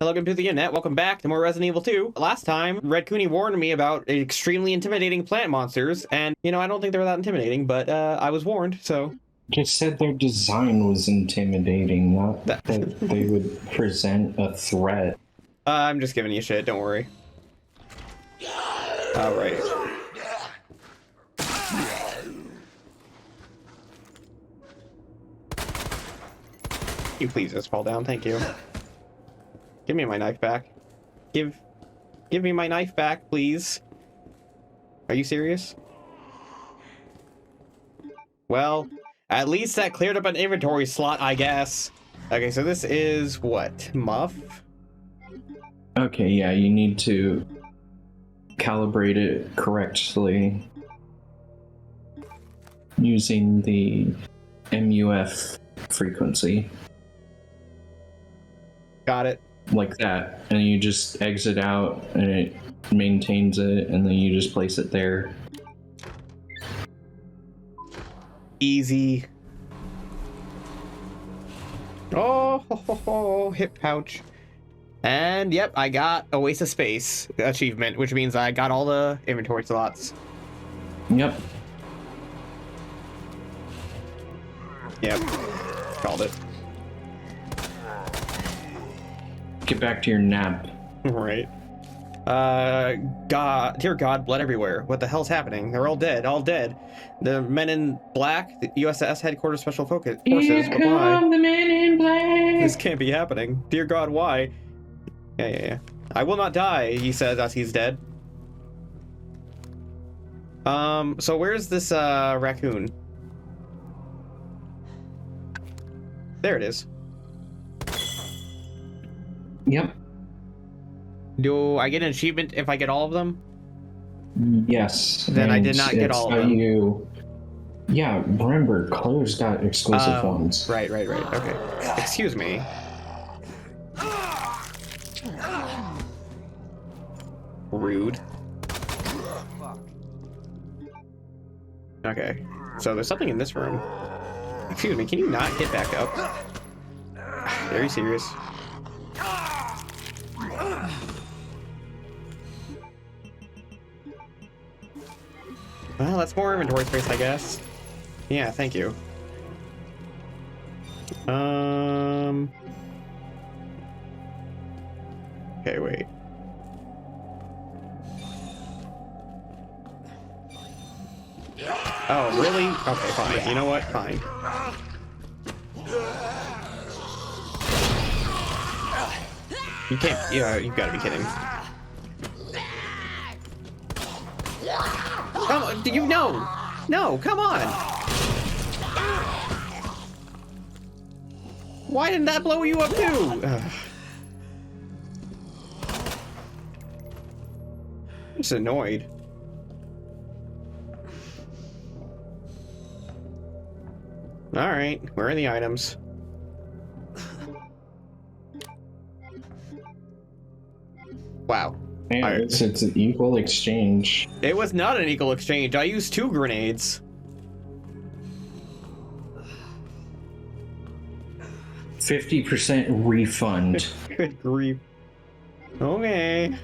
Welcome to the internet. Welcome back to more Resident Evil 2. Last time, Red Cooney warned me about extremely intimidating plant monsters, and, you know, I don't think they were that intimidating, but I was warned, so... Just said their design was intimidating, not that they would present a threat. I'm just giving you shit, don't worry. Alright. You please just fall down, thank you. Give me my knife back. Give me my knife back, please. Are you serious? Well, at least that cleared up an inventory slot, I guess. Okay, so this is what? Muff? Okay, yeah, you need to calibrate it correctly using the MUF frequency. Got it. Like that, and you just exit out and it maintains it, and then you just place it there. Easy. Oh, hip pouch. And yep, I got a waste of space achievement, which means I got all the inventory slots. Yep. Yep. Called it. Get back to your nap. Right. God, dear God, blood everywhere. What the hell's happening? They're all dead, all dead. The men in black, the USS headquarters special forces. Here come the men in black. This can't be happening. Dear God, why? Yeah. I will not die, he says as he's dead. So where's this, raccoon? There it is. Yep. Do I get an achievement if I get all of them? Yes. Then I did not get all of them. Yeah, remember, Claire's got exclusive ones. Right. Okay. Excuse me. Rude. Okay. So there's something in this room. Excuse me, can you not get back up? Are you serious? Well, that's more inventory space, I guess. Yeah, thank you. Okay, wait. Oh, really? Okay, fine. You know what? Fine. You can't... Yeah, you've got to be kidding. Come on, do you know? No, come on. Why didn't that blow you up too? I'm just annoyed. All right, where are the items? Wow. Man, it's an equal exchange. It was not an equal exchange. I used 2 grenades. 50% refund. Good grief. Okay.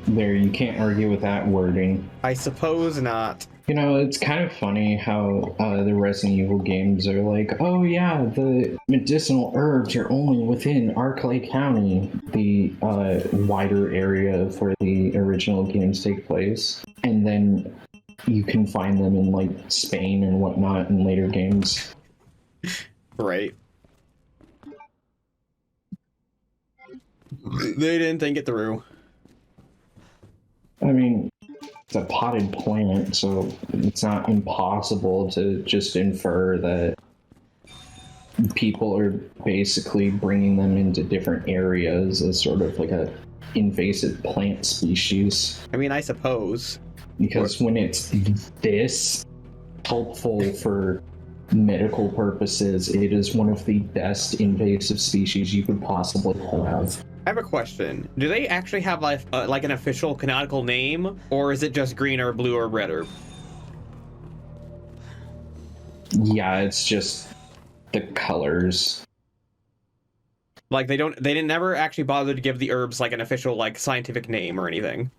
There, you can't argue with that wording. I suppose not. You know, it's kind of funny how the Resident Evil games are like, oh yeah, the medicinal herbs are only within Arklay County, the wider area where the original games take place. And then you can find them in like Spain and whatnot in later games. Right. They didn't think it through. I mean, it's a potted plant, so it's not impossible to just infer that people are basically bringing them into different areas as sort of like a invasive plant species. I mean, I suppose. Because when it's this helpful for medical purposes, it is one of the best invasive species you could possibly have. I have a question. Do they actually have like an official canonical name, or is it just green or blue or red or? Yeah, it's just the colors. Like they didn't never actually bother to give the herbs like an official like scientific name or anything.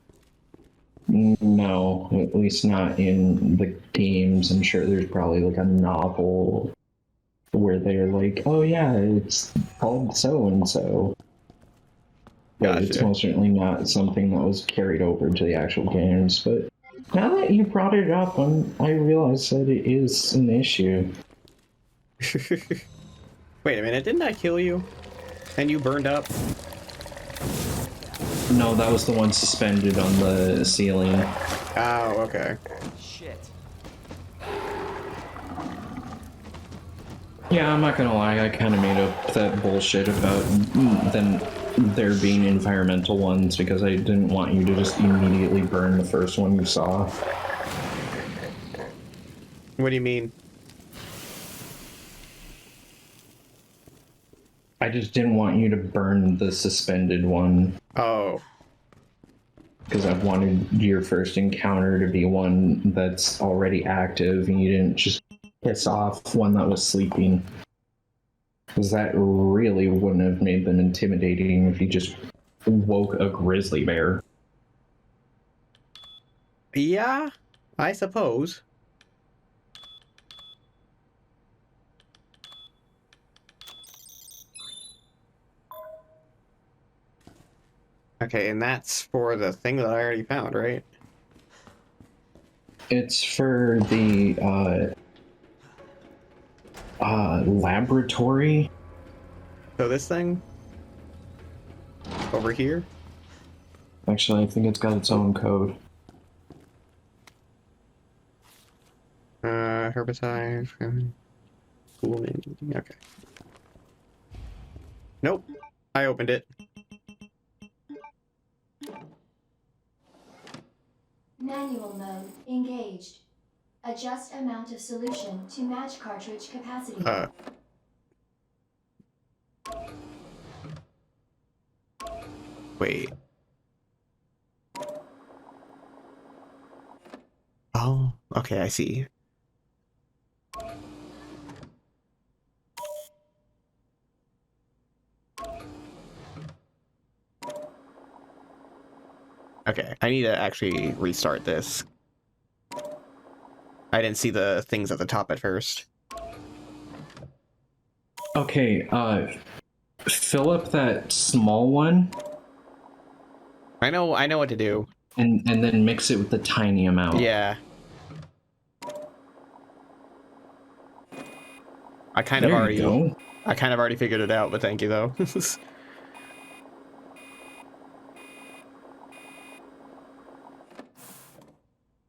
No, at least not in the games. I'm sure there's probably like a novel where they're like, oh yeah, it's called so and so. But Gotcha. it's most certainly not something that was carried over to the actual games. But now that you brought it up, I realize that it is an issue. Wait a minute, didn't I kill you? And you burned up? No, that was the one suspended on the ceiling. Oh, okay. Shit. Yeah, I'm not gonna lie, I kind of made up that bullshit about them there being environmental ones because I didn't want you to just immediately burn the first one you saw. What do you mean? I just didn't want you to burn the suspended one. Oh. Because I wanted your first encounter to be one that's already active and you didn't just piss off one that was sleeping. Because that really wouldn't have made them intimidating if you just woke a grizzly bear. Yeah, I suppose. Okay, and that's for the thing that I already found, right? It's for the laboratory. So this thing? Over here? Actually, I think it's got its own code. Herbicide. Cooling. Okay. Nope. I opened it. Manual mode engaged. Adjust amount of solution to match cartridge capacity. Wait. Oh, okay, I see. Okay, I need to actually restart this. I didn't see the things at the top at first. Okay, fill up that small one. I know what to do. And then mix it with the tiny amount. Yeah. I kind of already figured it out, but thank you though.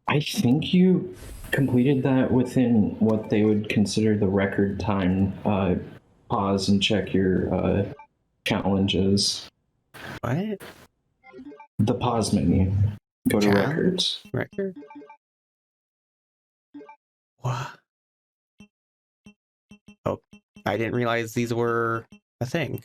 I think you completed that within what they would consider the record time. Pause and check your challenges. What? The pause menu. Go to records. Record? What? Oh, I didn't realize these were a thing.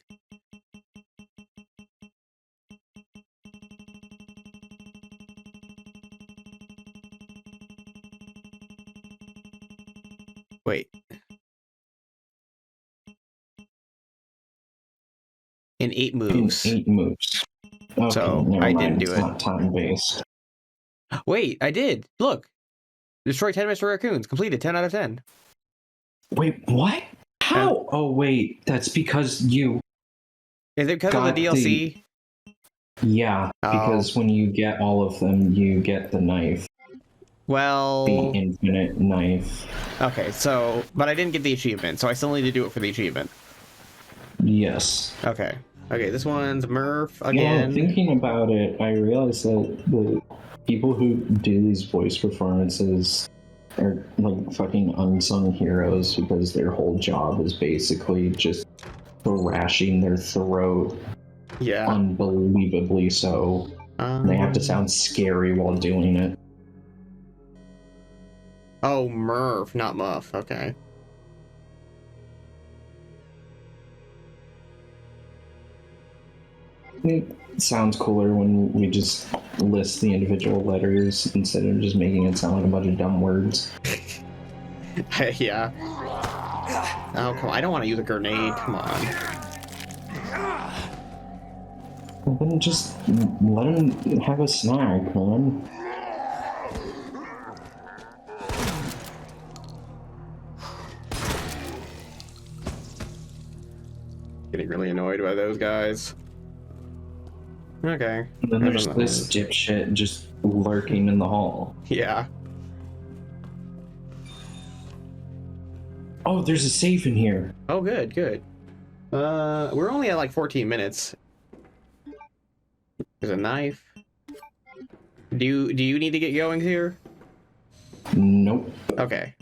Wait. In 8 moves. In 8 moves. Okay, So I didn't do it's it. Not time based. Wait, I did. Look. Destroy 10 Mr. Raccoons. Completed 10 out of 10. Wait, what? How? Oh, wait. That's because you... Is it because of the DLC? Yeah, because when you get all of them, you get the knife. Well... The infinite knife. Okay, so... But I didn't get the achievement, so I still need to do it for the achievement. Yes. Okay. Okay, this one's Murph again. Yeah, thinking about it, I realized that the people who do these voice performances are like fucking unsung heroes because their whole job is basically just thrashing their throat. Yeah. Unbelievably so. They have to sound scary while doing it. Oh, Murph, not Muff. Okay. It sounds cooler when we just list the individual letters instead of just making it sound like a bunch of dumb words. Yeah. Oh, come on. I don't want to use a grenade. Come on. Then just let him have a snack, man. Getting really annoyed by those guys. Okay. And then there's this dipshit just lurking in the hall. Yeah. Oh, there's a safe in here. Oh, good, good. We're only at like 14 minutes. There's a knife. Do you need to get going here? Nope. Okay.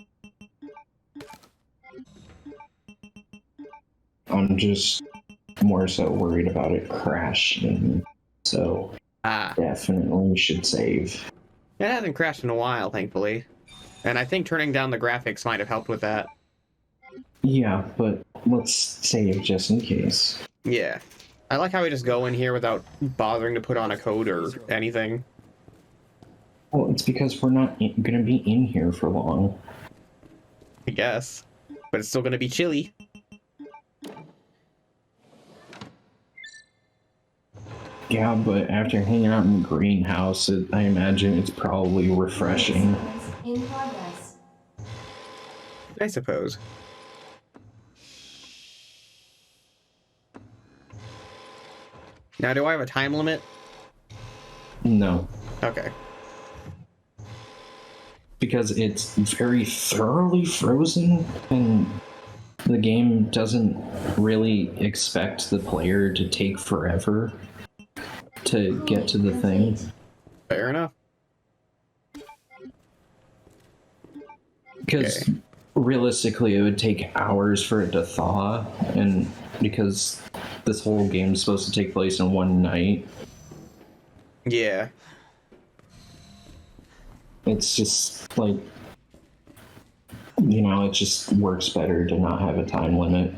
I'm just more so worried about it crashing. So definitely should save. It hasn't crashed in a while, thankfully. And I think turning down the graphics might have helped with that. Yeah, but let's save just in case. Yeah. I like how we just go in here without bothering to put on a code or anything. Well, it's because we're not going to be in here for long. I guess. But it's still going to be chilly. Yeah, but after hanging out in the greenhouse, I imagine it's probably refreshing. In progress. I suppose. Now, do I have a time limit? No. Okay. Because it's very thoroughly frozen, and the game doesn't really expect the player to take forever to get to the thing. Fair enough. Because realistically, it would take hours for it to thaw, and because this whole game is supposed to take place in one night. Yeah. It's just like, you know, it just works better to not have a time limit.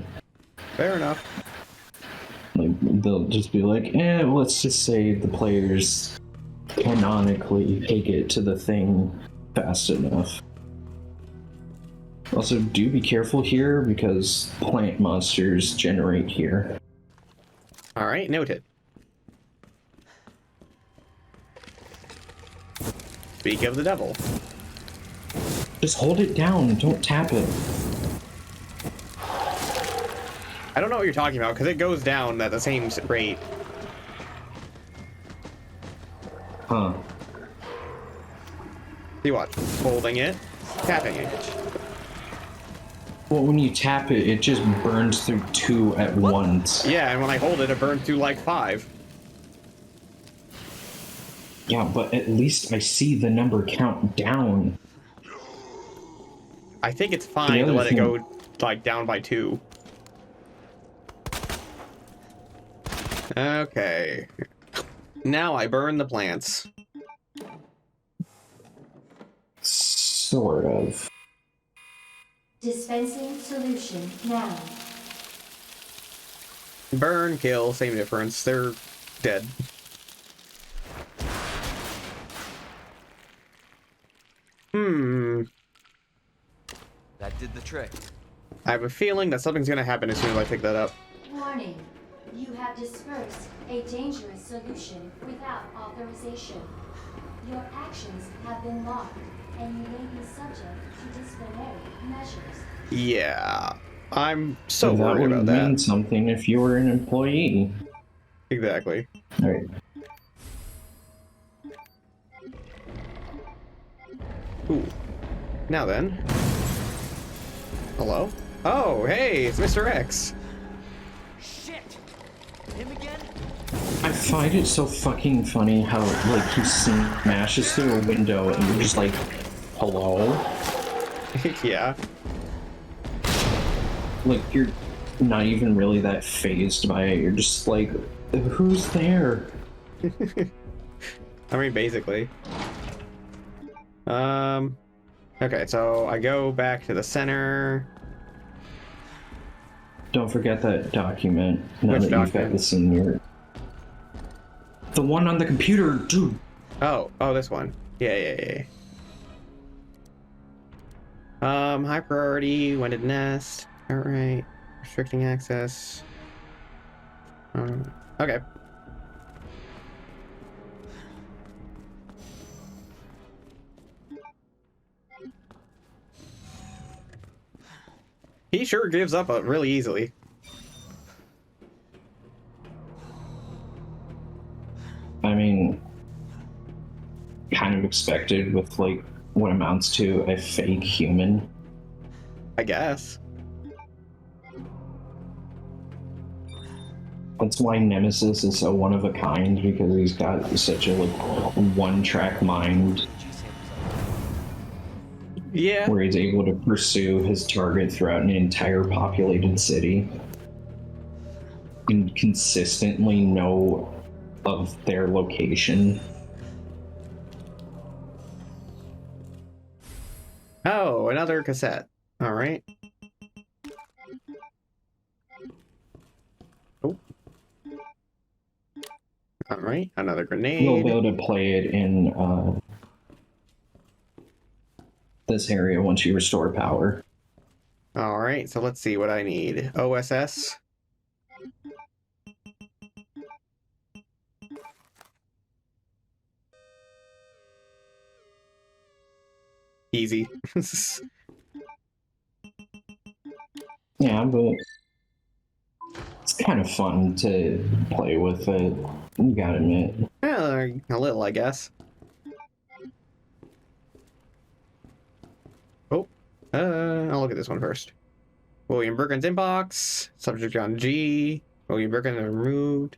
Fair enough. Like, they'll just be like, let's just say the players canonically take it to the thing fast enough. Also, do be careful here because plant monsters generate here. Alright, noted. Speak of the devil. Just hold it down, don't tap it. I don't know what you're talking about, because it goes down at the same rate. Huh. See what? Holding it, tapping it. Well, when you tap it, it just burns through 2 at once. Yeah, and when I hold it, it burns through like 5. Yeah, but at least I see the number count down. I think it's fine to let it go like down by 2. Okay. Now I burn the plants. Sort of. Dispensing solution now. Burn, kill, same difference. They're dead. That did the trick. I have a feeling that something's gonna happen as soon as I pick that up. Warning. You have dispersed a dangerous solution without authorization. Your actions have been logged, and you may be subject to disciplinary measures. Yeah, I'm so that worried would about mean that. something if you were an employee. Exactly. All right. Ooh. Now then. Hello? Oh, hey, it's Mr. X. Shit! Him again? I find it so fucking funny how, like, he smashes through a window and you're just like, hello? Yeah. Like, you're not even really that phased by it. You're just like, who's there? I mean, basically. Okay, so I go back to the center. Don't forget that document. Now Which that you've got document? the senior. The one on the computer, dude. Oh, this one. Yeah. High priority, when did nest. Alright. Restricting access. Okay. He sure gives up really easily. I mean, kind of expected with like what amounts to a fake human. I guess. That's why Nemesis is so one of a kind, because he's got such a like one-track mind Yeah. where he's able to pursue his target throughout an entire populated city and consistently know of their location. Oh, another cassette. All right. Oh. All right, another You'll grenade. be able to play it in this area once you restore power. All right, so let's see what I need. OSS. Easy. Yeah, but it's kind of fun to play with it. You gotta admit. Yeah, a little, I guess. Oh, I'll look at this one first. William Birkin's inbox. Subject on G. William Birkin removed.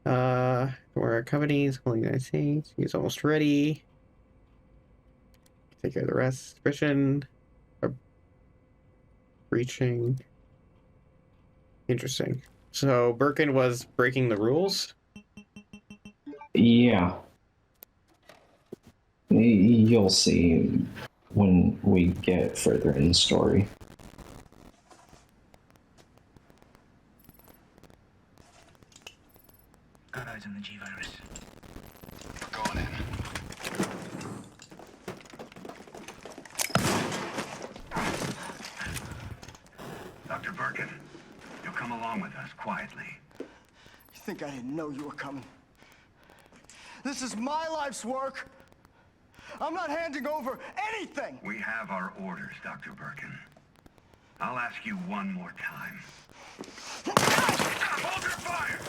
Where companies, calling the United States. He's almost ready. Take care of the rest. Suspicion. Breaching. Interesting. So Birkin was breaking the rules? Yeah. You'll see when we get further in the story. Got eyes on the G-Virus. We're going in. Dr. Birkin, you'll come along with us quietly. You think I didn't know you were coming? This is my life's work. I'm not handing over anything. We have our orders, Dr. Birkin. I'll ask you one more time. Hold your fire!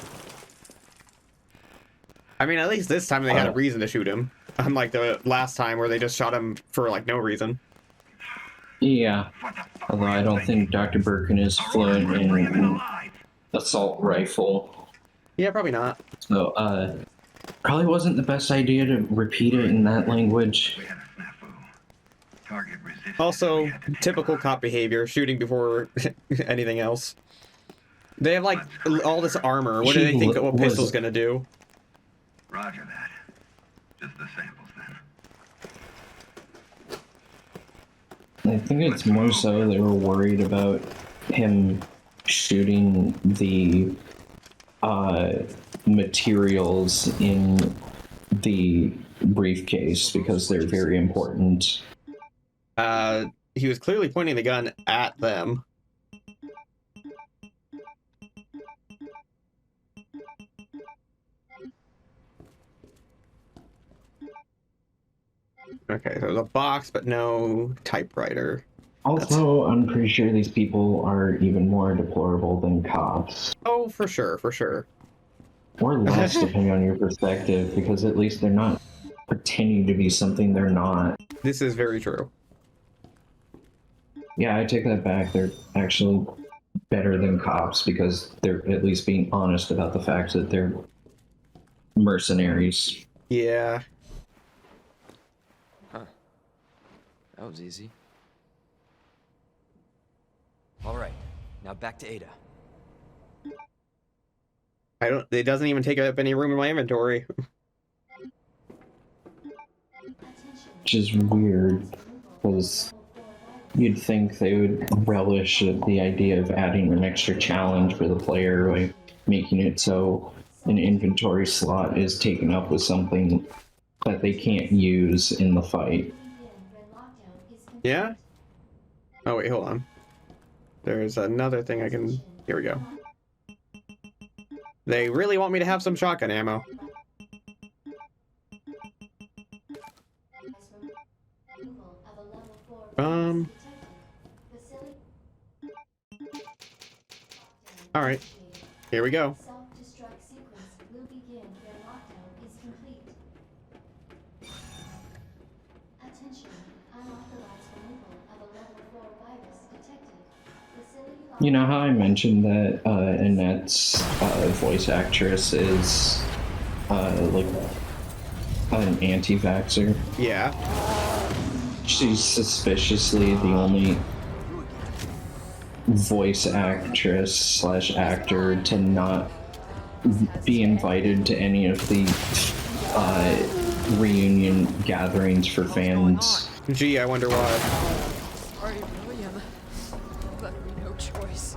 I mean, at least this time they had a reason to shoot him. Unlike the last time where they just shot him for, like, no reason. Yeah. Although I don't think Dr. Birkin is fluent in assault rifle. Yeah, probably not. So, probably wasn't the best idea to repeat it in that language. We had a snafu. Target resisted. Also, We had to take typical off. cop behavior, shooting before anything else. They have, like, all this armor. What do they think a pistol's gonna do? Roger that. Just the samples then. I think it's more so they were worried about him shooting the materials in the briefcase because they're very important. He was clearly pointing the gun at them. Okay, so there's a box, but no typewriter. Also, I'm pretty sure these people are even more deplorable than cops. Oh, for sure, for sure. Or less, depending on your perspective, because at least they're not pretending to be something they're not. This is very true. Yeah, I take that back. They're actually better than cops because they're at least being honest about the fact that they're mercenaries. Yeah. That was easy. All right, now back to Ada. It doesn't even take up any room in my inventory. Which is weird, because you'd think they would relish the idea of adding an extra challenge for the player by making it so an inventory slot is taken up with something that they can't use in the fight. Yeah? Oh, wait, hold on. There's another thing I can... Here we go. They really want me to have some shotgun ammo. Alright, here we go. Self-destruct sequence will begin when lockdown is complete. Attention, unauthorized removal of a level 4 virus detected. Facility You know how I mentioned that Annette's voice actress is like an anti-vaxxer? Yeah. She's suspiciously the only voice actress slash actor to not be invited to any of the reunion gatherings for fans. Gee, I wonder why. Sorry, William. Left me no choice.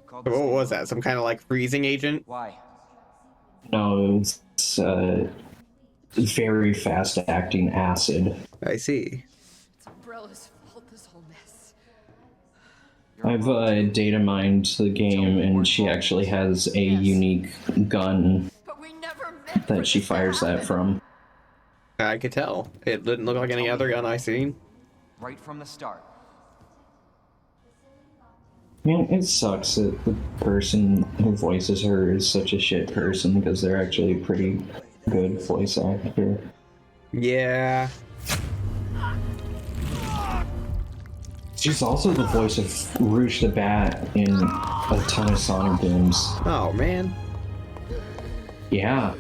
Called What was that? Some kind of like freezing agent? Why? No, it's very fast acting acid. I see. It's Umbrella's fault, this whole mess. I've data mined the game, and she actually has a unique gun But we never meant that she fires that from. I could tell. It didn't look like any other gun I seen. Right from the start. Man, it sucks that the person who voices her is such a shit person, because they're actually a pretty good voice actor. Yeah. She's also the voice of Rouge the Bat in a ton of Sonic games. Oh man. Yeah,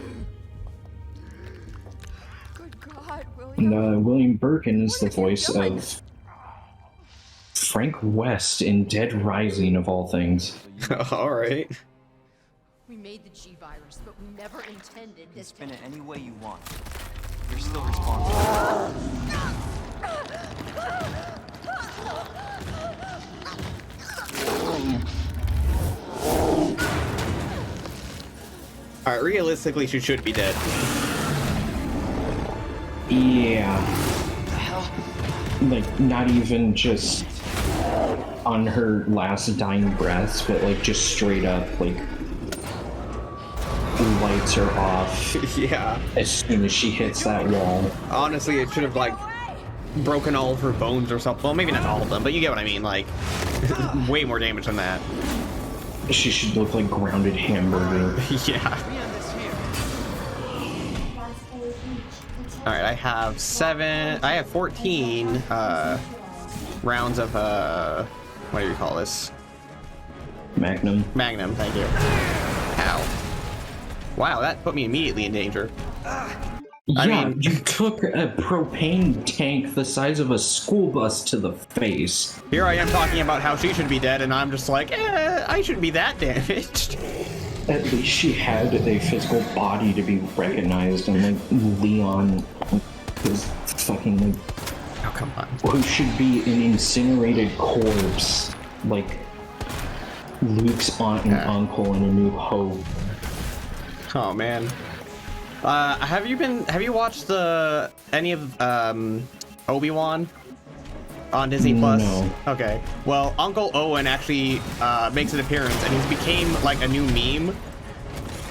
Good God, William. and William Birkin is the voice of Frank West in Dead Rising, of all things. All right. We made the G virus, but we never intended You can this. spin it any way you want. You're still responsible. All right. Realistically, she should be dead. Yeah. Like, not even just on her last dying breaths, but like just straight up, like, lights are off Yeah. as soon as she hits that wall. Honestly, it should have like broken all of her bones or something. Well, maybe not all of them, but you get what I mean. Like, way more damage than that. She should look like grounded hamburger. Yeah. All right. I have 14 rounds of what do you call this? Magnum. Magnum. Thank you. Ow. Wow, that put me immediately in danger. Yeah, mean- you took a propane tank the size of a school bus to the face. Here I am talking about how she should be dead, and I'm just like, I shouldn't be that damaged. At least she had a physical body to be recognized, and like Leon is fucking like, Oh, come on. who should be an incinerated corpse, like Luke's aunt and uncle in A New Hope. Oh man. Have you watched any of Obi-Wan on Disney Plus? No. Okay. Well, Uncle Owen actually makes an appearance, and he's became like a new meme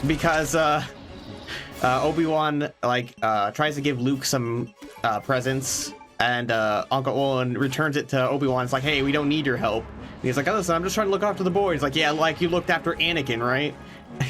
because Obi-Wan like tries to give Luke some presents, and Uncle Owen returns it to Obi-Wan. It's like, hey, we don't need your help. And he's like, oh, listen, I'm just trying to look after the boys. Like, yeah, like you looked after Anakin, right?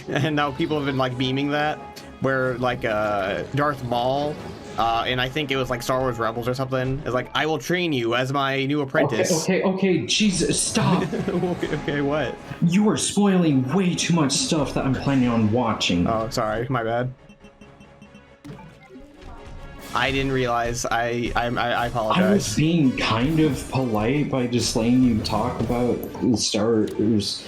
And now people have been like beaming that, where like Darth Maul, and I think it was like Star Wars Rebels or something, is like, I will train you as my new apprentice. Okay, Jesus, stop! Okay, what? You are spoiling way too much stuff that I'm planning on watching. Oh, sorry, my bad. I didn't realize. I I was apologize. being kind of polite by just letting you talk about Star Wars,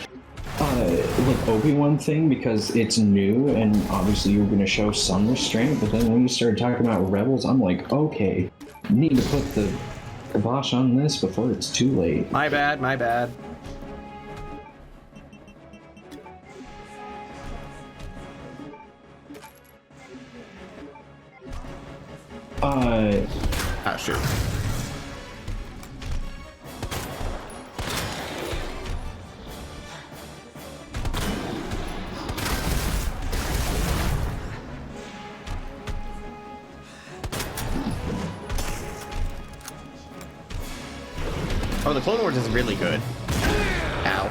like Obi-Wan thing, because it's new and obviously you're gonna show some restraint. But then when you started talking about Rebels, I'm like, okay, you need to put the kibosh on this before it's too late. My bad. My bad. Ah, shoot. Oh, the Clone Wars is really good. Ow.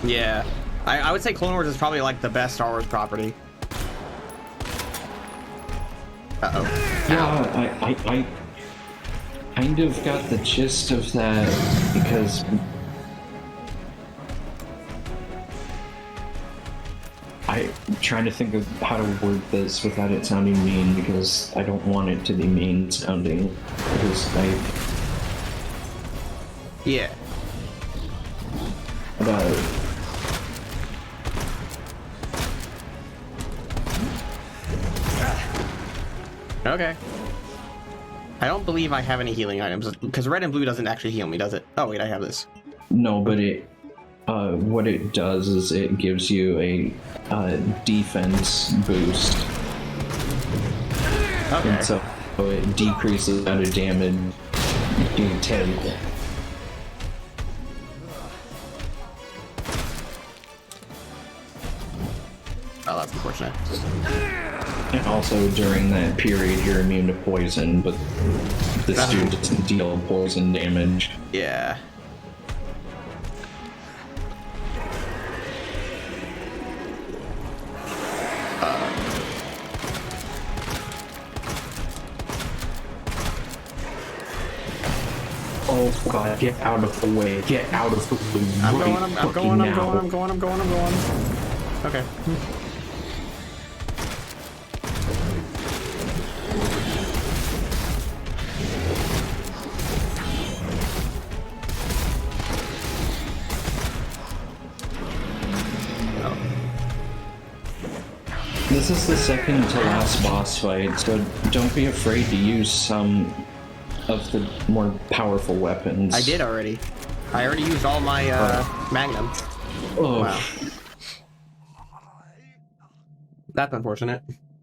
Yeah. I would say Clone Wars is probably like the best Star Wars property. Uh-oh. Yeah, I kind of got the gist of that because I'm trying to think of how to word this without it sounding mean, because I don't want it to be mean sounding, because Yeah. Okay. I don't believe I have any healing items, because red and blue doesn't actually heal me, does it? Oh wait, I have this. no, but it what it does is it gives you a defense boost. Okay. And so it decreases the amount of damage you take. Oh, that's unfortunate. And also during that period you're immune to poison, but this dude doesn't deal poison damage. Yeah. Oh god, get out of the way, get out of the way. I'm right going, I'm fucking going, I'm now. going, I'm going, I'm going, I'm going. Okay. This is the second to last boss fight, so don't be afraid to use some of the more powerful weapons. I did already. I already used all my magnum. Oh. Wow. That's unfortunate.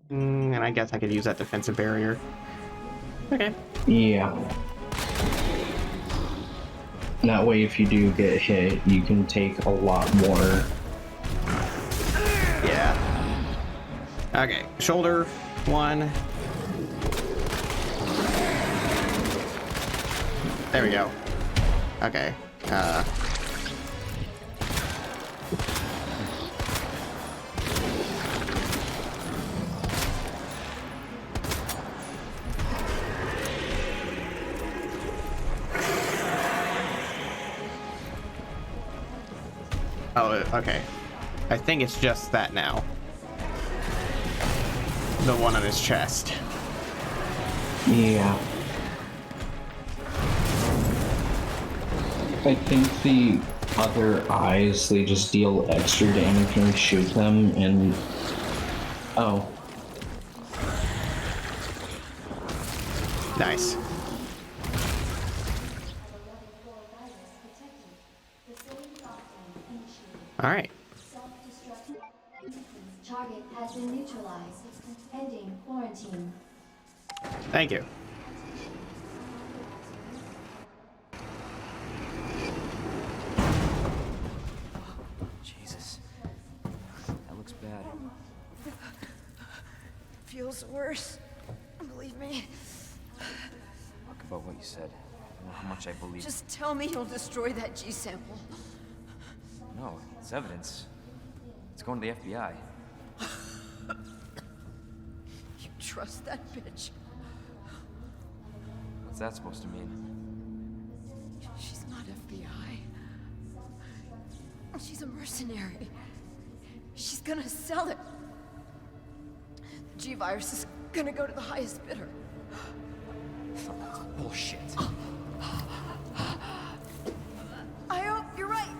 And I guess I could use that defensive barrier. Okay. Yeah. That way, if you do get hit, you can take a lot more. Yeah. Okay. Shoulder one. There we go. Okay. Oh, okay. I think it's just that now. The one on his chest. Yeah. I think the other eyes, they just deal extra damage when you shoot them, and... Oh. Nice. Alright. Target has been neutralized. Ending quarantine. Thank you. Jesus. That looks bad. Feels worse. Believe me. Talk about what you said. I don't know how much I believe. Just tell me you'll destroy that G sample. No, it's evidence. It's going to the FBI. You trust that bitch? What's that supposed to mean? She's not FBI. She's a mercenary. She's gonna sell it. The G-Virus is gonna go to the highest bidder. Bullshit. I hope you're right.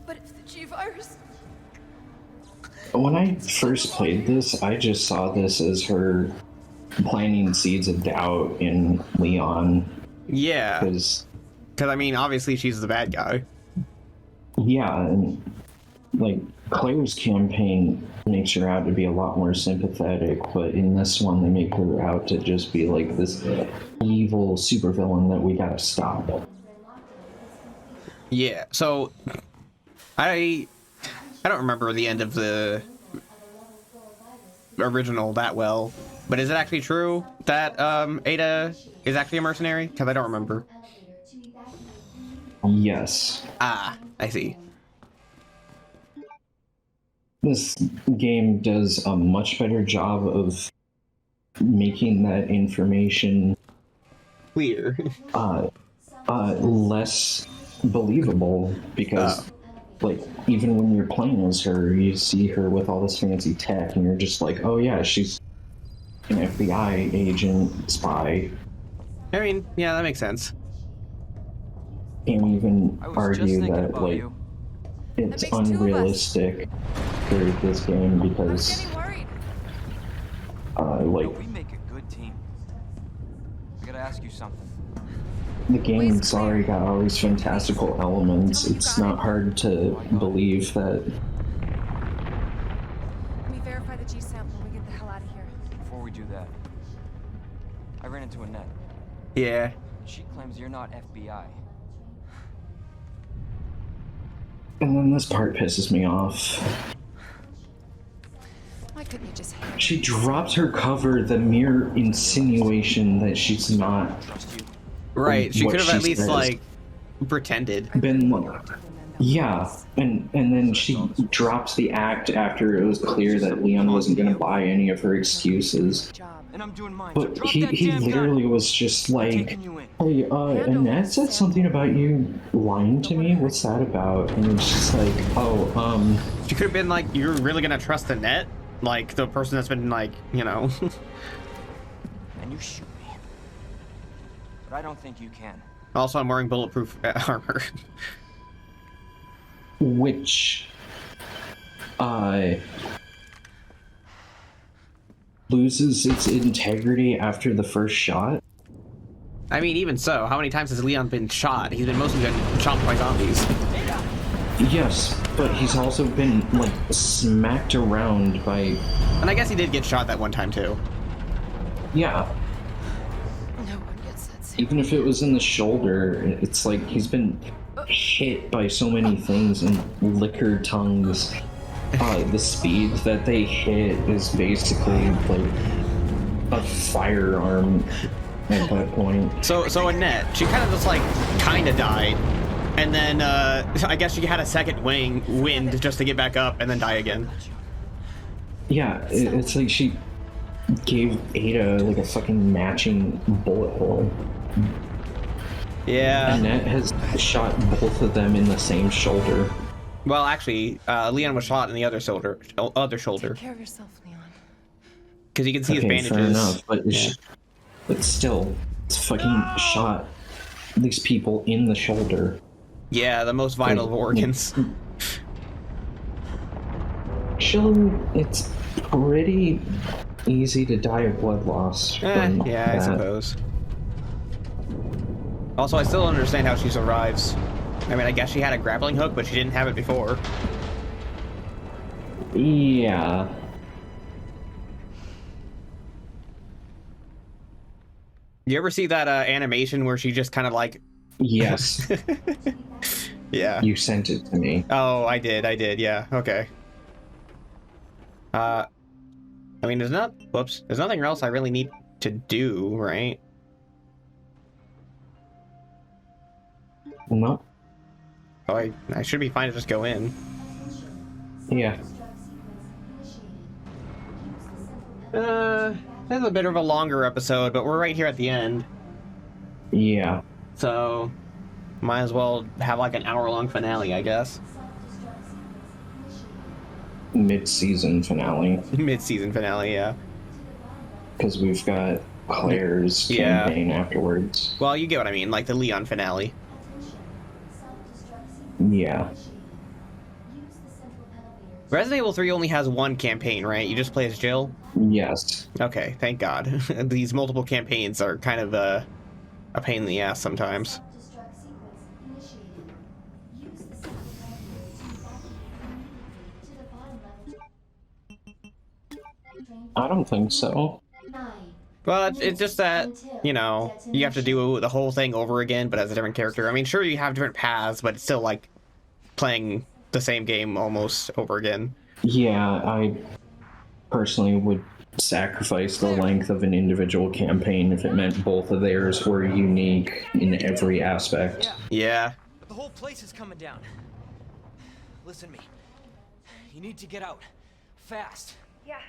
But if the G-Virus... When I first played this, I just saw this as her planting seeds of doubt in Leon. Yeah. Because, I mean, obviously she's the bad guy. yeah, and like Claire's campaign makes her out to be a lot more sympathetic, but in this one they make her out to just be like this evil supervillain that we gotta stop. Yeah. So I don't remember the end of the original that well. But is it actually true that Ada is actually a mercenary? Because I don't remember. Yes. Ah, I see. This game does a much better job of making that information Clear. less believable, because like even when you're playing as her, you see her with all this fancy tech and you're just like, oh yeah, she's an FBI agent, spy. I mean, yeah, that makes sense. Can't even I was just argue thinking that about like you. it's That makes two of us. unrealistic for this game, I was because getting worried. like No, we make a good team. I gotta ask you something. the game's already got all these fantastical elements. It's not hard to believe that. Let me verify the G sample and we get the hell out of here. Before we do that, I ran into Annette. Yeah. She claims you're not FBI. And then this part pisses me off. Why couldn't you just hang She drops her cover, the mere insinuation that she's not Trust you. Right. She What could have she at least says. like pretended. been like, yeah, and then she drops the act after it was clear that Leon wasn't gonna buy any of her excuses. job? And I'm doing mine. So But drop he that damn literally gun. was just I'm like, taking you in. hey, Annette said something about you lying to me. What's that about? And it's just like, oh, She could have been like, you're really gonna trust Annette? Like the person that's been like, you know. And you shoot me. But I don't think you can. Also, I'm wearing bulletproof armor. which, loses its integrity after the first shot. I mean, even so, how many times has Leon been shot? He's been mostly been chomped by zombies. Yes, but he's also been, like, smacked around by... And I guess he did get shot that one time too. Yeah, No one gets that sample. even if it was in the shoulder, it's like he's been hit by so many things and liquor tongues. The speed that they hit is basically, like, a firearm at that point. So Annette, she kind of just like, kind of died. And then, I guess she had a second wind just to get back up and then die again. Yeah, it's like she gave Ada, like, a fucking matching bullet hole. Yeah. Annette has shot both of them in the same shoulder. Well, actually, Leon was shot in the other shoulder. Take care of yourself, Leon. Because you can see his Okay, bandages. fair enough, but, Yeah. but still, it's fucking shot these people in the shoulder. Yeah, the most vital of organs. Actually, it's pretty easy to die of blood loss. From Yeah, I that. suppose. Also, I still don't understand how she survives. I mean, I guess she had a grappling hook, but she didn't have it before. Yeah. You ever see that animation where she just kind of like... Yes. Yeah. You sent it to me. Oh, I did, yeah, okay. I mean, there's nothing else I really need to do, right? No. Oh, I should be fine to just go in. Yeah. This is a bit of a longer episode, but we're right here at the end. Yeah. So, might as well have like an hour-long finale, I guess. Mid-season finale. Mid-season finale, yeah. Because we've got Claire's Yeah. campaign afterwards. Well, you get what I mean, like the Leon finale. Yeah. Resident Evil 3 only has one campaign, right? You just play as Jill? Yes. Okay, thank God. These multiple campaigns are kind of a pain in the ass sometimes. I don't think so. But it's just that, you know, you have to do the whole thing over again, but as a different character. I mean, sure, you have different paths, but it's still like playing the same game almost over again. Yeah, I personally would sacrifice the length of an individual campaign if it meant both of theirs were unique in every aspect. Yeah. But the whole place is coming down. Listen to me. You need to get out. Fast. Yeah.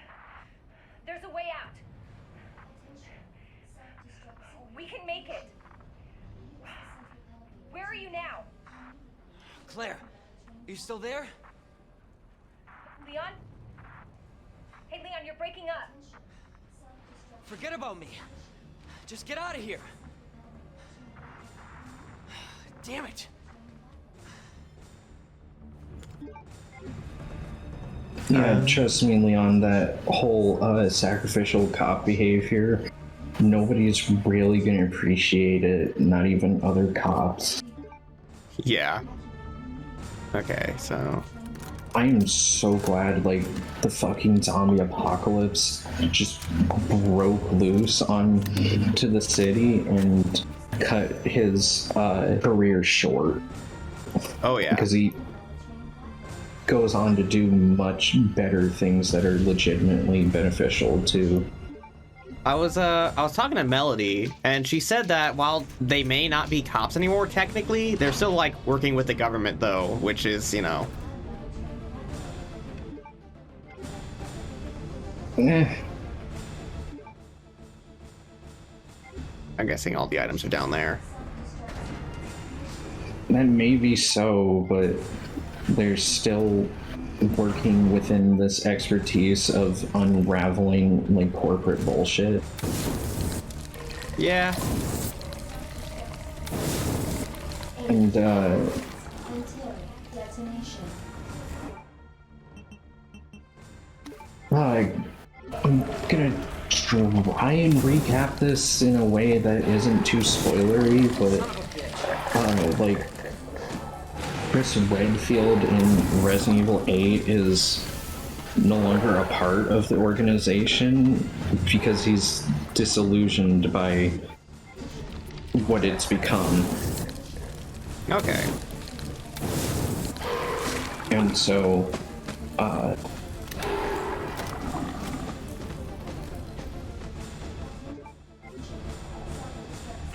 There's a way out. We can make it. Where are you now? Claire, are you still there? Leon? Hey, Leon, you're breaking up. Forget about me. Just get out of here. Damn it. Yeah, trust me, Leon, that whole sacrificial cop behavior, nobody's really gonna appreciate it, not even other cops. Yeah. Okay, so I am so glad, like, the fucking zombie apocalypse just broke loose on to the city and cut his career short. oh yeah. Because he goes on to do much better things that are legitimately beneficial to. I was talking to Melody, and she said that while they may not be cops anymore, technically, they're still like working with the government though, which is, you know. I'm guessing all the items are down there. That may be so, but they're still working within this expertise of unraveling like corporate bullshit. Yeah. And Until detonation. I'm gonna try and recap this in a way that isn't too spoilery, but like Chris Redfield in Resident Evil 8 is no longer a part of the organization because he's disillusioned by what it's become. Okay. And so,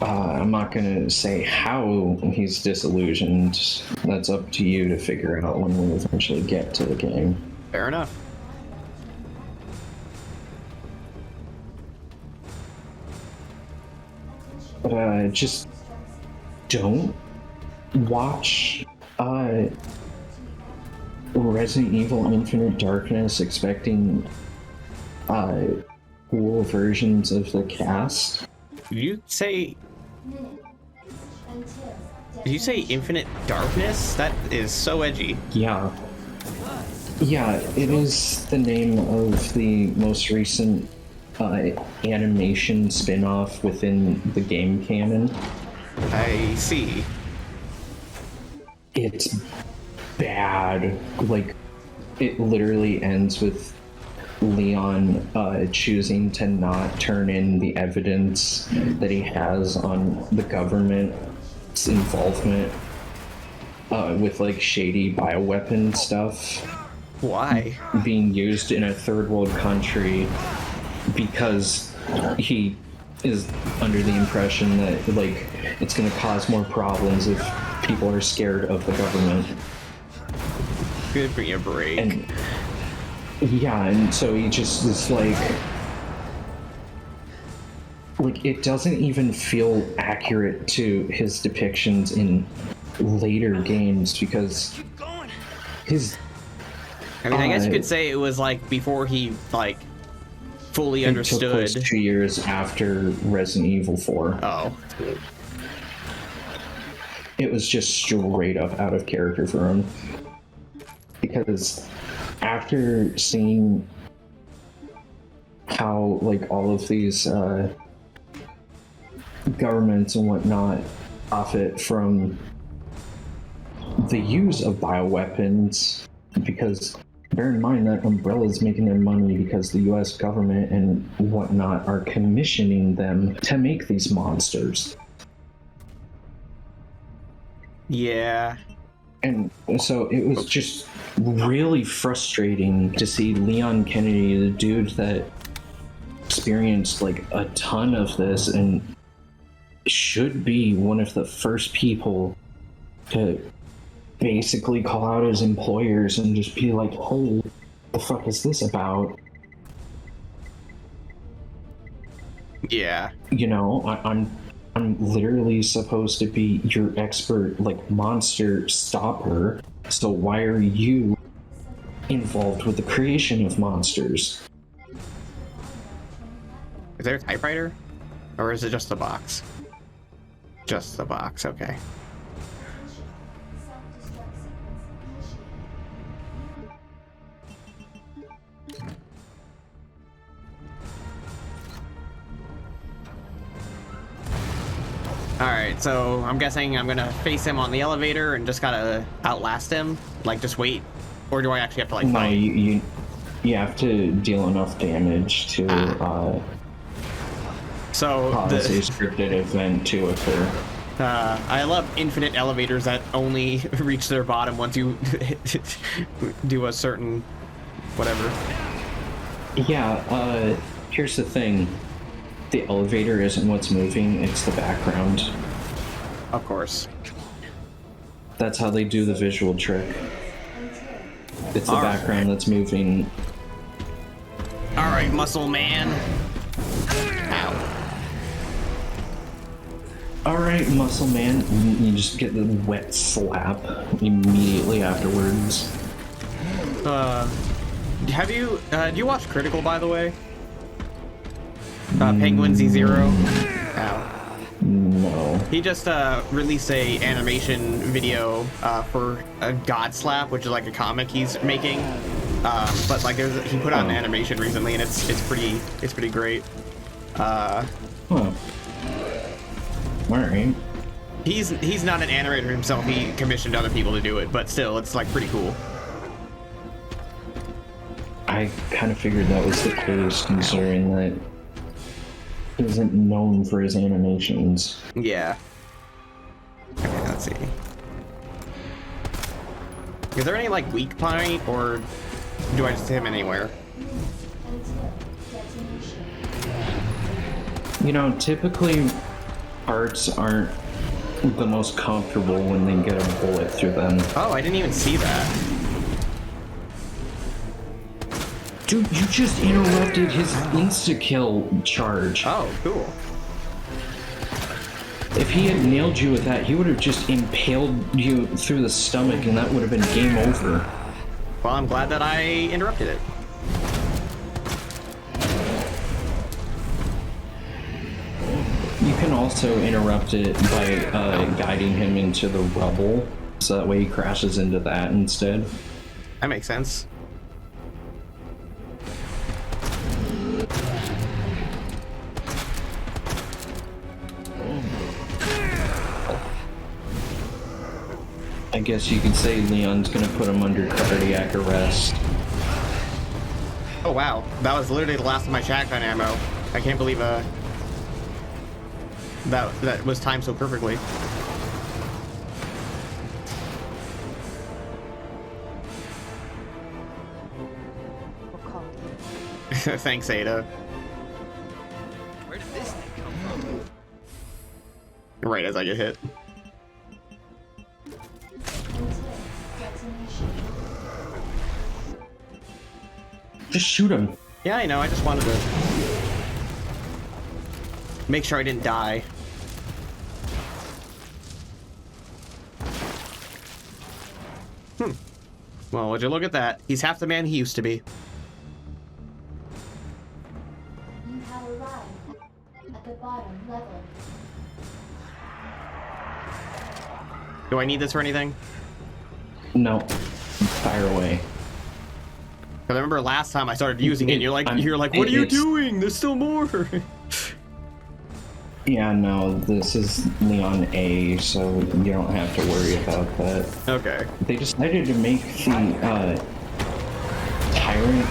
I'm not gonna say how he's disillusioned. That's up to you to figure out when we eventually get to the game. Fair enough. But just don't watch Resident Evil Infinite Darkness expecting cool versions of the cast. Did you say Infinite Darkness? That is so edgy. Yeah. Yeah, it is the name of the most recent animation spin-off within the game canon. I see. It's bad. Like, it literally ends with Leon choosing to not turn in the evidence that he has on the government's involvement with like shady bioweapon stuff. Why? Being used in a third world country because he is under the impression that like it's going to cause more problems if people are scared of the government. Give me a break. And yeah, and so he just is like it doesn't even feel accurate to his depictions in later games because his I mean, I guess you could say it was like before he like fully understood. Took place 2 years after Resident Evil 4. Oh. It was just straight up out of character for him. Because after seeing how like all of these governments and whatnot profit from the use of bioweapons, because bear in mind that Umbrella's making their money because the US government and whatnot are commissioning them to make these monsters. Yeah. And so it was just really frustrating to see Leon Kennedy, the dude that experienced like a ton of this and should be one of the first people to basically call out his employers and just be like, "Hey, the fuck is this about?" Yeah. You know, I'm literally supposed to be your expert, like, monster stopper. So why are you involved with the creation of monsters? Is there a typewriter? Or is it just the box? Just the box, okay. Self-destruct sequence initiated. Alright, so I'm guessing I'm gonna face him on the elevator and just gotta outlast him? Like, just wait? Or do I actually have to, like, No, fight? you have to deal enough damage to So, cause a scripted event to occur. I love infinite elevators that only reach their bottom once you do a certain whatever. Yeah, here's the thing. The elevator isn't what's moving, it's the background. Of course. That's how they do the visual trick. It's the All right. background that's moving. Alright, muscle man. Ow. Alright, muscle man. You just get the wet slap immediately afterwards. Have you, do you watch Critical, by the way? Penguin Z0? Ow. No. He just released a animation video for a God Slap, which is like a comic he's making. But like he put out an animation recently, and it's pretty great. Huh. Alright. He's not an animator himself. He commissioned other people to do it, but still, it's like pretty cool. I kind of figured that was the case, considering that he isn't known for his animations. Yeah. Okay, let's see. Is there any like weak point, or do I just hit him anywhere? Until detonation. You know, typically parts aren't the most comfortable when they get a bullet through them. Oh, I didn't even see that. Dude, you just interrupted his insta-kill charge. Oh, cool. If he had nailed you with that, he would have just impaled you through the stomach and that would have been game over. Well, I'm glad that I interrupted it. You can also interrupt it by guiding him into the rubble, so that way he crashes into that instead. That makes sense. I guess you could say Leon's gonna put him under cardiac arrest. Oh wow, that was literally the last of my shotgun ammo. I can't believe that was timed so perfectly. We'll call it. Thanks, Ada. Where did this thing come from? Right as I get hit. Until detonation. Just shoot him. Yeah, I know, I just wanted to make sure I didn't die. Well, would you look at that? He's half the man he used to be. You have arrived at the bottom level. Do I need this for anything? No. Fire away. Because I remember last time I started using it, you're like, what are you doing? There's still more. Yeah, no, this is Leon A, so you don't have to worry about that. Okay. They decided to make the Tyrant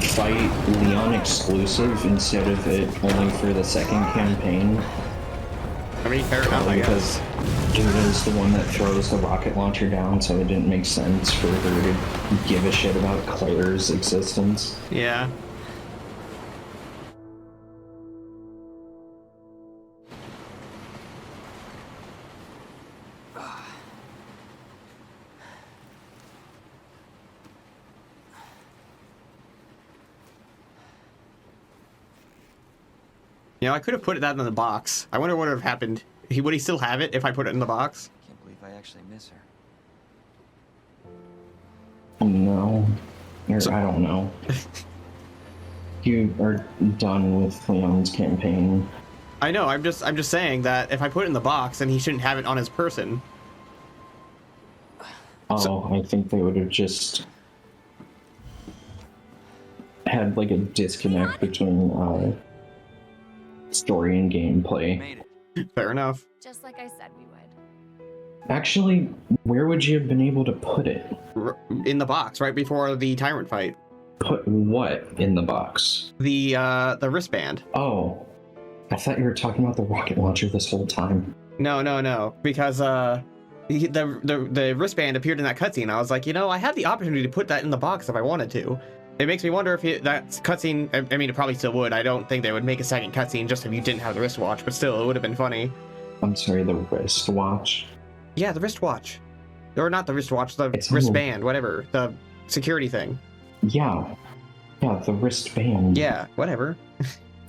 fight Leon exclusive instead of it only for the second campaign. I mean, fair enough, I guess. Dude is the one that throws the rocket launcher down, so it didn't make sense for her to give a shit about Claire's existence. Yeah. You know, I could have put that in the box. I wonder what would have happened. Would he still have it if I put it in the box? Can't believe I actually miss her. No. Or, I don't know. You are done with Leon's campaign. I know, I'm just saying that if I put it in the box, then he shouldn't have it on his person. Oh, I think they would have just had like a disconnect between story and gameplay. Made it. Fair enough. Just like I said we would. Actually, where would you have been able to put it? In the box, right before the tyrant fight. Put what in the box? The wristband. Oh, I thought you were talking about the rocket launcher this whole time. No, because the wristband appeared in that cutscene. I was like, you know, I had the opportunity to put that in the box if I wanted to. It makes me wonder if that cutscene, I mean, it probably still would. I don't think they would make a second cutscene just if you didn't have the wristwatch, but still, it would have been funny. I'm sorry, the wristwatch? Yeah, the wristwatch. Or not the wristwatch, the It's wristband, whatever. The security thing. Yeah, the wristband. Yeah, whatever.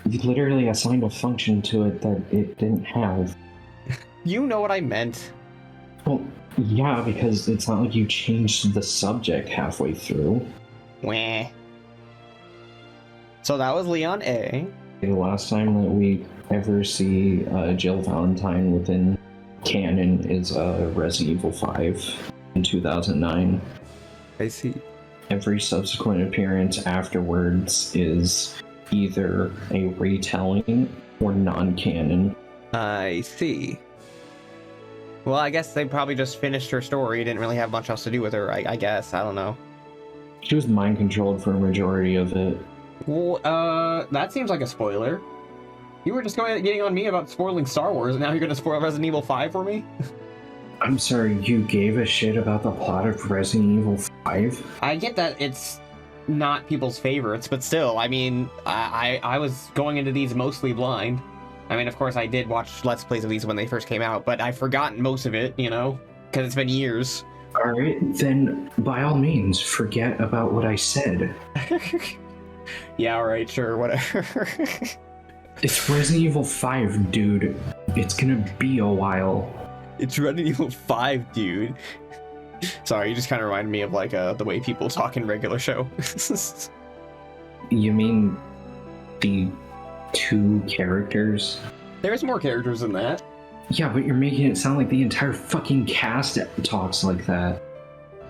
You literally assigned a function to it that it didn't have. You know what I meant. Well, yeah, because it's not like you changed the subject halfway through. Wah. So that was Leon A. The last time that we ever see Jill Valentine within canon is Resident Evil 5 in 2009. I see. Every subsequent appearance afterwards is either a retelling or non-canon. I see. Well, I guess they probably just finished her story. Didn't really have much else to do with her, I guess. I don't know. She was mind-controlled for a majority of it. Well, that seems like a spoiler. You were just getting on me about spoiling Star Wars, and now you're going to spoil Resident Evil 5 for me? I'm sorry, you gave a shit about the plot of Resident Evil 5? I get that it's not people's favorites, but still, I mean, I was going into these mostly blind. I mean, of course, I did watch Let's Plays of these when they first came out, but I've forgotten most of it, you know, because it's been years. Alright, then by all means, forget about what I said. Yeah, alright, sure, whatever. It's Resident Evil 5, dude. It's gonna be a while. It's Resident Evil 5, dude. Sorry, you just kind of reminded me of, like, the way people talk in regular show. You mean the 2 characters? There's more characters than that. Yeah, but you're making it sound like the entire fucking cast talks like that.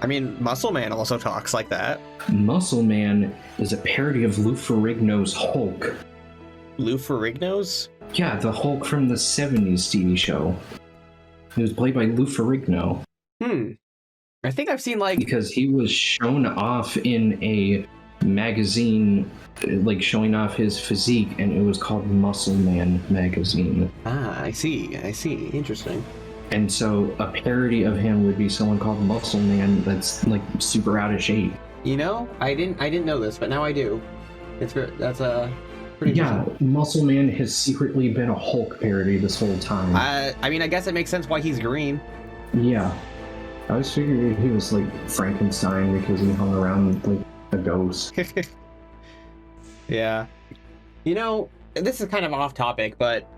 I mean, Muscle Man also talks like that. Muscle Man is a parody of Lou Ferrigno's Hulk. Lou Ferrigno's? Yeah, the Hulk from the 70s TV show. He was played by Lou Ferrigno. I think I've seen, like... Because he was shown off in a magazine, like, showing off his physique, and it was called Muscle Man magazine. Ah, I see. Interesting. And so a parody of him would be someone called Muscle Man that's, like, super out of shape. You know, I didn't know this, but now I do. That's pretty Yeah, Muscle Man has secretly been a Hulk parody this whole time. I mean, I guess it makes sense why he's green. Yeah. I always figured he was like Frankenstein because he hung around with like a ghost. Yeah. You know, this is kind of off topic, but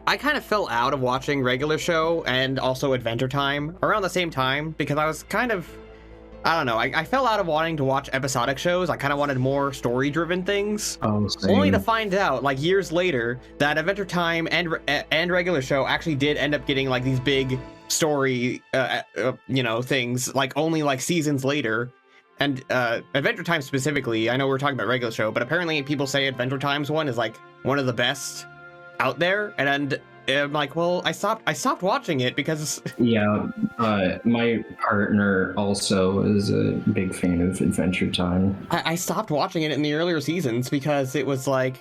I kind of fell out of watching regular show and also Adventure Time around the same time because I was kind of, I don't know, I fell out of wanting to watch episodic shows. I kind of wanted more story-driven things. Oh, same. Only to find out, like years later, that Adventure Time and regular show actually did end up getting like these big story, you know, things like only like seasons later. And Adventure Time specifically, I know we're talking about regular show, but apparently people say Adventure Time's one is like one of the best out there, and I'm like, well, I stopped watching it because yeah, my partner also is a big fan of Adventure Time. I stopped watching it in the earlier seasons because it was like,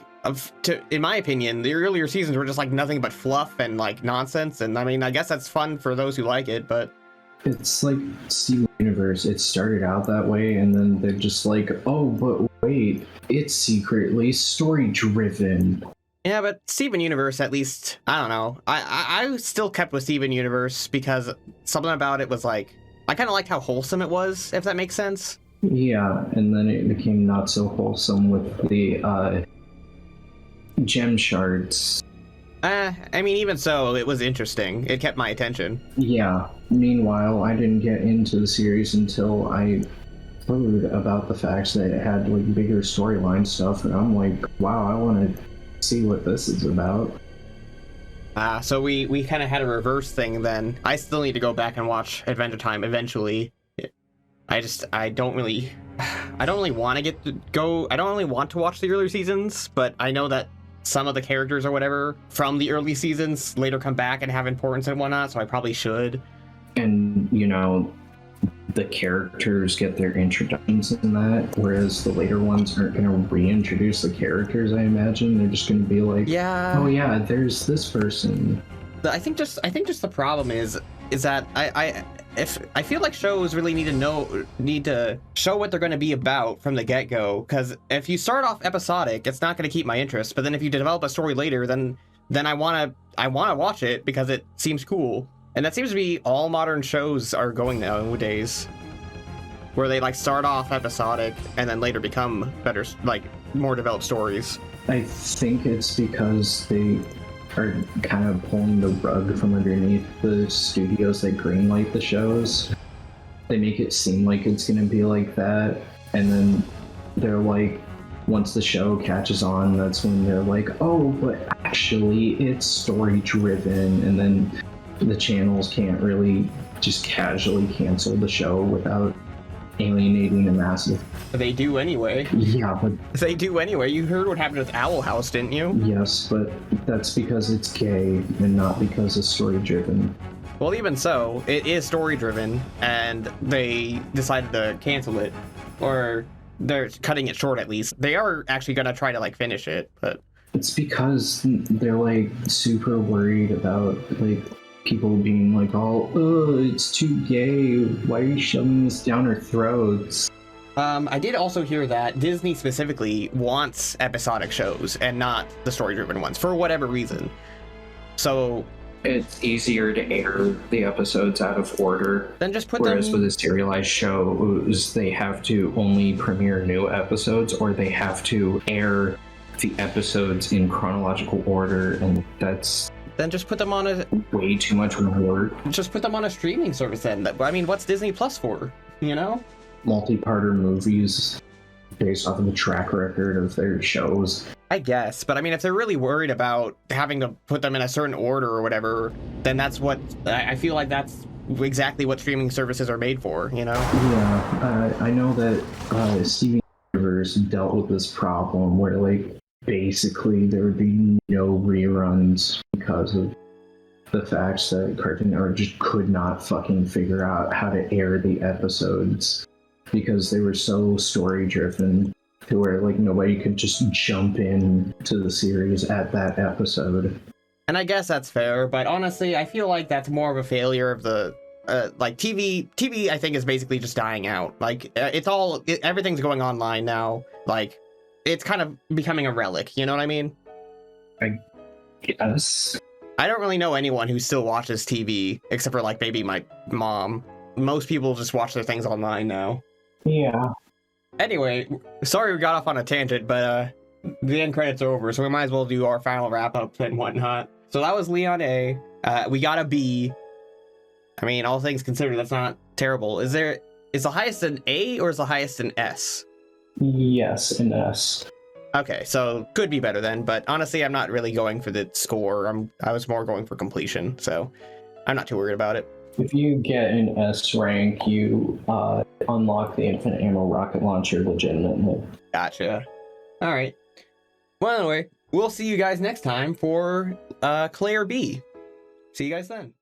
in my opinion, the earlier seasons were just like nothing but fluff and like nonsense. And I mean, I guess that's fun for those who like it, but it's like Steven Universe. It started out that way, and then they're just like, oh, but wait, it's secretly story driven. Yeah, but Steven Universe, at least, I don't know. I still kept with Steven Universe because something about it was like, I kind of liked how wholesome it was, if that makes sense. Yeah, and then it became not so wholesome with the gem shards. I mean, even so, it was interesting. It kept my attention. Yeah. Meanwhile, I didn't get into the series until I heard about the fact that it had like bigger storyline stuff, and I'm like, wow, I want to see what this is about. So we kind of had a reverse thing then. I still need to go back and watch Adventure Time eventually. I don't really want to I don't really want to watch the earlier seasons, but I know that some of the characters or whatever from the early seasons later come back and have importance and whatnot, so I probably should. And, you know, the characters get their introductions in that, whereas the later ones aren't going to reintroduce the characters, I imagine. They're just going to be like, yeah, oh yeah, there's this person. I think just the problem is that I feel like shows really need to show what they're going to be about from the get-go, because if you start off episodic, it's not going to keep my interest. But then if you develop a story later, then I want to watch it because it seems cool. And that seems to be all modern shows are going nowadays, where they like start off episodic and then later become better, like more developed stories. I think it's because they are kind of pulling the rug from underneath the studios that greenlight the shows. They make it seem like it's going to be like that, and then they're like, once the show catches on, that's when they're like, oh, but actually it's story driven, and then the channels can't really just casually cancel the show without alienating the masses. They do anyway. Yeah, but they do anyway. You heard what happened with Owl House, didn't you? Yes, but that's because it's gay and not because it's story driven. Well, even so, it is story driven, and they decided to cancel it, or they're cutting it short at least. They are actually going to try to like finish it, but it's because they're like super worried about like people being like, oh, it's too gay, why are you shoving this down our throats? I did also hear that Disney specifically wants episodic shows and not the story-driven ones for whatever reason. So it's easier to air the episodes out of order. Then just put Whereas them... with a serialized show, they have to only premiere new episodes, or they have to air the episodes in chronological order, and that's... Then just put them on a... way too much work. Just put them on a streaming service then. I mean, what's Disney Plus for, you know? Multi-parter movies based off of the track record of their shows. I guess, but I mean, if they're really worried about having to put them in a certain order or whatever, then that's what... I feel like that's exactly what streaming services are made for, you know? Yeah, I know that Steven Universe dealt with this problem where, like, basically there would be no reruns because of the fact that Cartoon Network just could not fucking figure out how to air the episodes because they were so story driven to where like nobody could just jump in to the series at that episode. And I guess that's fair, but honestly, I feel like that's more of a failure of the like TV I think is basically just dying out. Like everything's going online now. Like it's kind of becoming a relic, you know what I mean? I guess. I don't really know anyone who still watches TV, except for like maybe my mom. Most people just watch their things online now. Yeah. Anyway, sorry we got off on a tangent, but the end credits are over, so we might as well do our final wrap-up and whatnot. So that was Leon A. We got a B. I mean, all things considered, that's not terrible. Is the highest an A or is the highest an S? Yes, an S. Okay, so could be better then, but honestly, I'm not really going for the score. I was more going for completion, so I'm not too worried about it. If you get an S rank, you unlock the infinite ammo rocket launcher legitimately. Gotcha. All right. Well, anyway, we'll see you guys next time for Claire B. See you guys then.